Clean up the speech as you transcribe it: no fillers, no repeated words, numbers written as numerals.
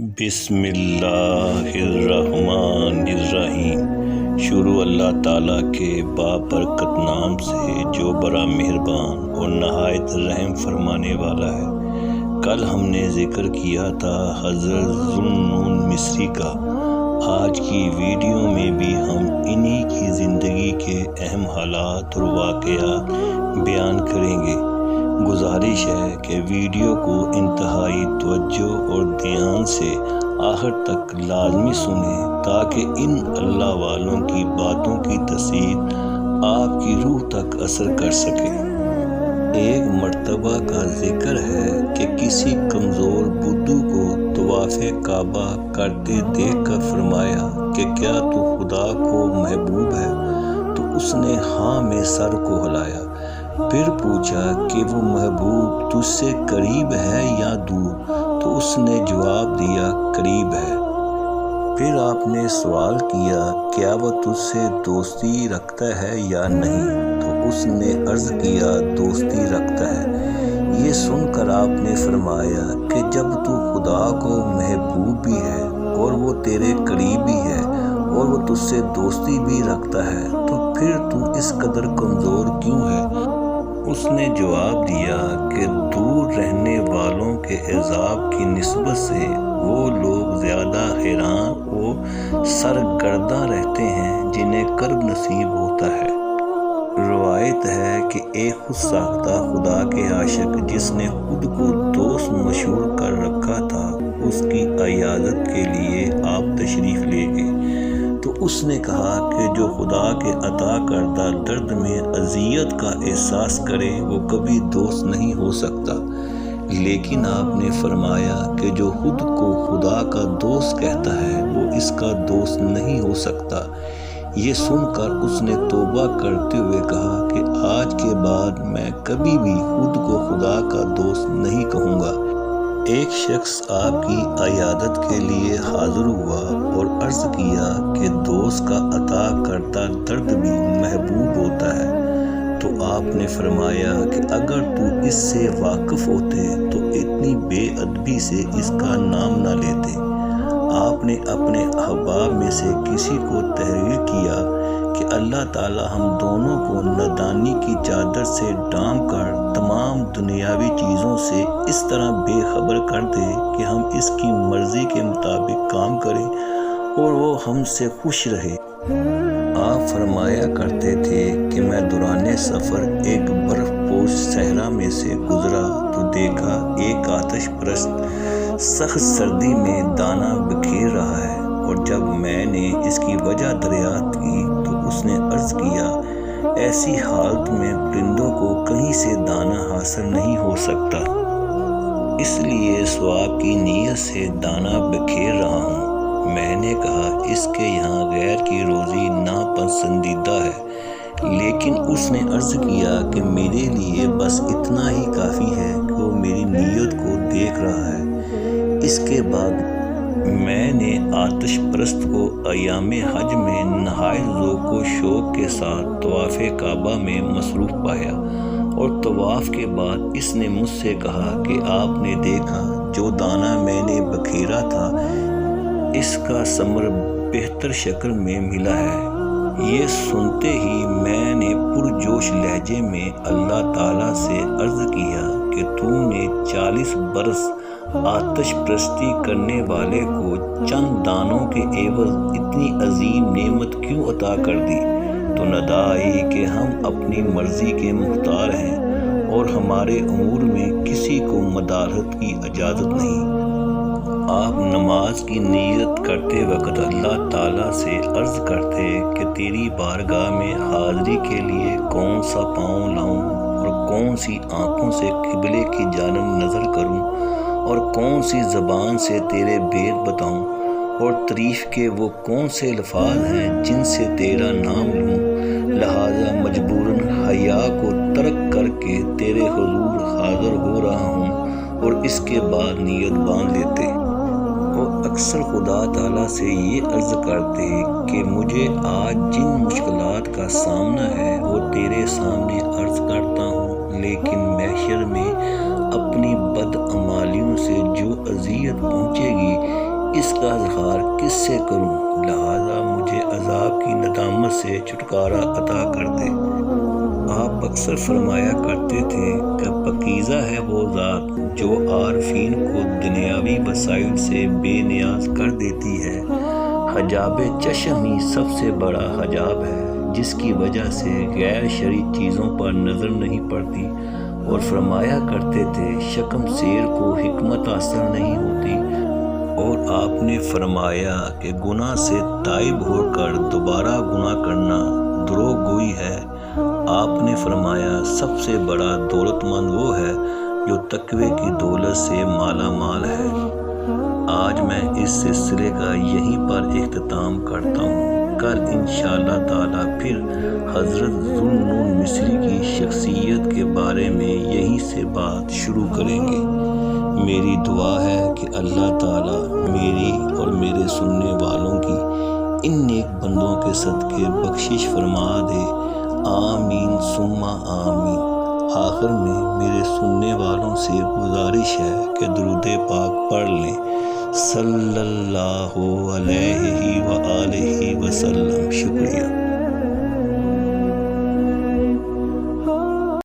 بسم اللہ الرحمن الرحیم۔ شروع اللہ تعالیٰ کے بابرکت نام سے جو بڑا مہربان اور نہایت رحم فرمانے والا ہے۔ کل ہم نے ذکر کیا تھا حضرت ذوالنون مصری کا۔ آج کی ویڈیو میں بھی ہم انہی کی زندگی کے اہم حالات اور واقعات بیان کریں گے۔ گزارش ہے کہ ویڈیو کو انتہائی توجہ اور دھیان سے آخر تک لازمی سنیں تاکہ ان اللہ والوں کی باتوں کی تاثیر آپ کی روح تک اثر کر سکے۔ ایک مرتبہ کا ذکر ہے کہ کسی کمزور بدھو کو طواف کعبہ کرتے دیکھ کر فرمایا کہ کیا تو خدا کو محبوب ہے؟ تو اس نے ہاں میں سر کو ہلایا۔ پھر پوچھا کہ وہ محبوب تجھ سے قریب ہے یا دور؟ تو اس نے جواب دیا قریب ہے۔ پھر آپ نے سوال کیا کیا وہ تجھ سے دوستی رکھتا ہے یا نہیں؟ تو اس نے عرض کیا دوستی رکھتا ہے۔ یہ سن کر آپ نے فرمایا کہ جب تو خدا کو محبوب بھی ہے اور وہ تیرے قریب بھی ہے اور وہ تجھ سے دوستی بھی رکھتا ہے تو پھر تو اس قدر کمزور کیوں ہے؟ اس نے جواب دیا کہ دور رہنے والوں کے عذاب کی نسبت سے وہ لوگ زیادہ حیران و سرگرداں رہتے ہیں جنہیں کرب نصیب ہوتا ہے۔ روایت ہے کہ ایک خود ساختہ خدا کے عاشق جس نے خود کو دوست مشہور کر رکھا تھا، اس کی عیادت کے لیے آپ تشریف لے گئے تو اس نے کہا کہ جو خدا کے عطا کردہ درد میں اذیت کا احساس کرے وہ کبھی دوست نہیں ہو سکتا، لیکن آپ نے فرمایا کہ جو خود کو خدا کا دوست کہتا ہے وہ اس کا دوست نہیں ہو سکتا۔ یہ سن کر اس نے توبہ کرتے ہوئے کہا کہ آج کے بعد میں کبھی بھی خود کو خدا کا دوست نہیں کہوں گا۔ ایک شخص آپ کی عیادت کے لیے حاضر ہوا اور عرض کیا کہ دوست کا عطا کردہ درد بھی محبوب ہوتا ہے۔ تو آپ نے فرمایا کہ اگر تو اس سے واقف ہوتے تو اتنی بے ادبی سے اس کا نام نہ لیتے۔ آپ نے اپنے احباب میں سے کسی کو تحریر کیا کہ اللہ تعالی ہم دونوں کو نادانی کی چادر سے ڈھانپ کر تمام دنیاوی چیزوں سے اس طرح بے خبر کر دے کہ ہم اس کی مرضی کے مطابق کام کریں اور وہ ہم سے خوش رہے۔ آپ فرمایا کرتے تھے کہ میں دوران سفر ایک برف پوش صحرا میں سے گزرا تو دیکھا ایک آتش پرست سخت سردی میں دانہ بکھیر رہا ہے، اور جب میں نے اس کی وجہ دریافت کی تو اس نے عرض کیا ایسی حالت میں پرندوں کو کہیں سے دانہ حاصل نہیں ہو سکتا، اس لیے ثواب کی نیت سے دانہ بکھیر رہا ہوں۔ میں نے کہا اس کے یہاں غیر کی روزی ناپسندیدہ ہے، لیکن اس نے عرض کیا کہ میرے لیے بس اتنا ہی کافی ہے کہ وہ میری نیت کو دیکھ رہا ہے۔ اس کے بعد میں نے آتش پرست کو ایام حج میں نہایت ذوق و شوق کے ساتھ طواف کعبہ میں مصروف پایا، اور طواف کے بعد اس نے مجھ سے کہا کہ آپ نے دیکھا جو دانہ میں نے بکھیرا تھا اس کا ثمر بہتر شکل میں ملا ہے۔ یہ سنتے ہی میں نے پرجوش لہجے میں اللہ تعالیٰ سے عرض کیا کہ تو نے 40 برس آتش پرستی کرنے والے کو چند دانوں کے عوض اتنی عظیم نعمت کیوں عطا کر دی؟ تو ندا آئی کہ ہم اپنی مرضی کے مختار ہیں اور ہمارے امور میں کسی کو مداخلت کی اجازت نہیں۔ آپ نماز کی نیت کرتے وقت اللہ تعالیٰ سے عرض کرتے کہ تیری بارگاہ میں حاضری کے لیے کون سا پاؤں لاؤں اور کون سی آنکھوں سے قبلے کی جانب نظر کروں اور کون سی زبان سے تیرے بید بتاؤں اور تعریف کے وہ کون سے الفاظ ہیں جن سے تیرا نام لوں، لہٰذا مجبوراً حیا کو ترک کر کے تیرے حضور حاضر ہو رہا ہوں، اور اس کے بعد نیت باندھ لیتے۔ اور اکثر خدا تعالیٰ سے یہ عرض کرتے کہ مجھے آج جن مشکلات کا سامنا ہے وہ تیرے سامنے عرض کرتا ہوں، لیکن محشر میں اپنی بدعمالیوں سے جو اذیت پہنچے گی کا اظہار کس سے کروں، لہذا مجھے عذاب کی ندامت سے چھٹکارا عطا کر دے۔ آپ اکثر فرمایا کرتے تھے کہ پاکیزہ ہے وہ ذات جو عارفین کو دنیاوی وسائل سے بے نیاز کر دیتی ہے۔ حجاب چشم ہی سب سے بڑا حجاب ہے، جس کی وجہ سے غیر شرعی چیزوں پر نظر نہیں پڑتی، اور فرمایا کرتے تھے شکم سیر کو حکمت حاصل نہیں ہوتی، اور آپ نے فرمایا کہ گناہ سے تائب ہو کر دوبارہ گناہ کرنا دروغ گوئی ہے۔ آپ نے فرمایا سب سے بڑا دولت مند وہ ہے جو تقوی کی دولت سے مالا مال ہے۔ آج میں اس سلسلے کا یہیں پر اختتام کرتا ہوں۔ کل انشاءاللہ تعالیٰ پھر حضرت ذوالنون مصری کی شخصیت کے بارے میں یہیں سے بات شروع کریں گے۔ میری دعا ہے کہ اللہ تعالیٰ میری اور میرے سننے والوں کی ان نیک بندوں کے صدقے بخشش فرما دے، آمین ثم آمین۔ آخر میں میرے سننے والوں سے گزارش ہے کہ درود پاک پڑھ لیں، صلی اللہ علیہ وآلہ وسلم۔ شکریہ۔